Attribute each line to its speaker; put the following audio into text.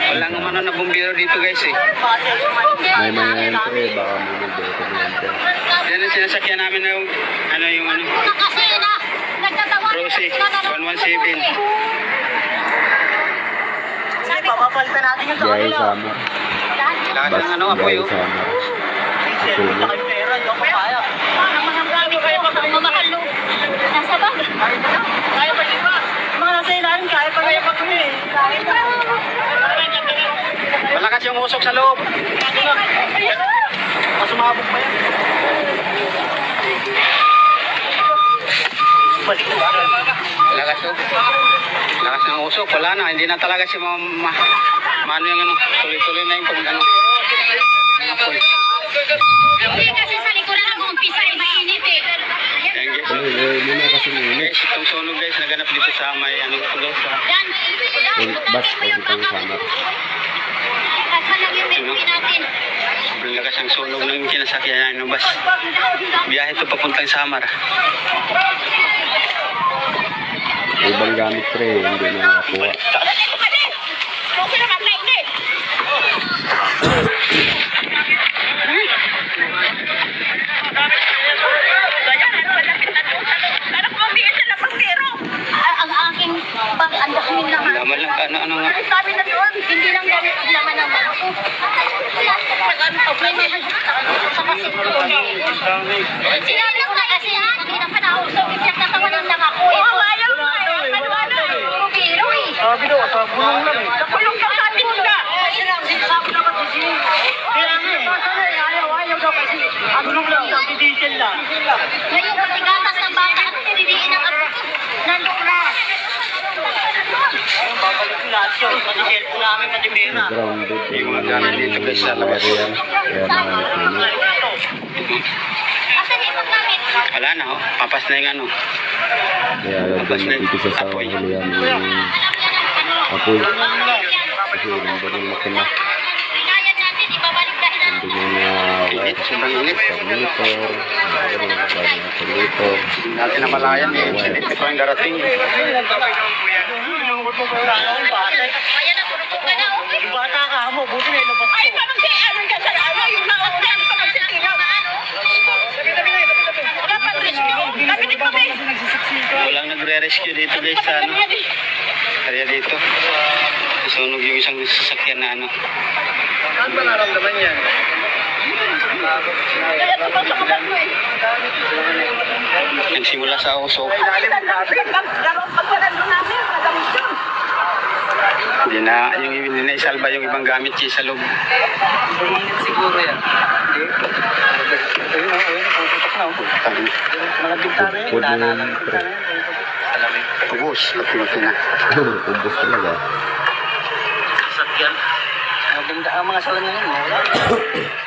Speaker 1: Walang umano na bumbiro dito guys eh.
Speaker 2: May mga entry, baka may nagboto na entry.
Speaker 1: Yan ang sinasakyan namin na yung Rosie 117.
Speaker 3: Papapalitan natin yung sa
Speaker 2: Jai
Speaker 3: kanila.
Speaker 2: Summer.
Speaker 1: Lahat ng ano, apoy
Speaker 2: Jai
Speaker 1: oh.
Speaker 2: Summer.
Speaker 3: Hindi na kayo pera, hindi ako kaya.
Speaker 4: Nasa ba?
Speaker 3: Kaya pa di ba? Mga nasa ilalim, kaya pa kaya pa kami.
Speaker 1: Malakas yung usok sa loob.
Speaker 3: Mas umabog pa yan. Balik na ba?
Speaker 1: Lakas oh. Lakas ng usok. Wala na. Hindi na talaga si mano yung ano. Tuloy-tuloy na yung pag ano. Apoy.
Speaker 4: Hindi kasi sa likuran nag-umpisa ay mainit eh.
Speaker 1: Yan guys.
Speaker 2: Hindi na kasi ngunit.
Speaker 1: Guys, itong sunog guys. Naganap dito sa may ano ito guys.
Speaker 4: Yan,
Speaker 2: Bas kasi itong Summer.
Speaker 4: Kasalang yung memory natin.
Speaker 1: Sobrang lakas ang sunog ng kinasakyan ng bus. Biyahe ito papuntang Samar.
Speaker 2: Ibang gamit pre, hindi na nakakuha.
Speaker 4: Okay naman, mainit. Ang aking pag-andahin naman.
Speaker 1: Laman lang ka ano nga.
Speaker 4: Sabi na doon, hindi lang gamit naman ang bangko. Sinabi ko na kasi hindi na panausap. Isang natawanan lang ako. Oo, ayaw nga. Biro eh.
Speaker 3: Sabi daw, sa bulong lang eh.
Speaker 4: Nakulong ka sa atin na.
Speaker 3: Kaya nga eh. Ayaw daw kasi. Bulong lang, sa diesel lang.
Speaker 4: Ngayon, pati gatas ng bata, ano nililiin ang ako? Nandun na.
Speaker 3: Babalik ko lahat yun. Pati cellphone namin, pati pera.
Speaker 2: Grounded.
Speaker 1: Yung mga gamit dito guys sa labas.
Speaker 2: Kaya nakasunog.
Speaker 4: Asan yung gamit?
Speaker 1: Wala na oh. Papas na yung ano.
Speaker 2: Kaya doon napipisa sa
Speaker 1: Apoy.
Speaker 2: hulihan yung apoy. Kasi nandun yung makina.
Speaker 4: Pinayad natin, ibabalik dahil ang
Speaker 2: Nandun yung
Speaker 1: Init. Sobrang init.
Speaker 2: monitor. Nandun yung ventilator.
Speaker 1: Natin na malayan eh. Ito ang darating.
Speaker 4: Ayan na, puro ka na, okay?
Speaker 3: Yung bata ka mo, buti na ilabas
Speaker 4: Ay,
Speaker 3: ko.
Speaker 4: parang si ano dyan sa ano, yung naundan pa magsitingaw na ano. Wala pang rescue. Nabilit kami.
Speaker 1: Walang nagre-rescue dito guys sa ano. Kaya dito. Nasunog yung isang sasakyan na ano.
Speaker 3: Saan ba naramdaman yan?
Speaker 4: Kaya tumasakabat mo eh.
Speaker 1: Nagsimula sa usok.
Speaker 4: Pagkaran namin, nagamit yun.
Speaker 1: Hindi na isalba yung ibang gamit sa loob.
Speaker 3: Siguro yan. Ayun, puputok na. Mga bintana yun.
Speaker 2: Pud na yun pre.
Speaker 1: Ubus. Pati na.
Speaker 2: Ubus talaga.
Speaker 3: Sasakyan. Maganda ang mga salamin yun.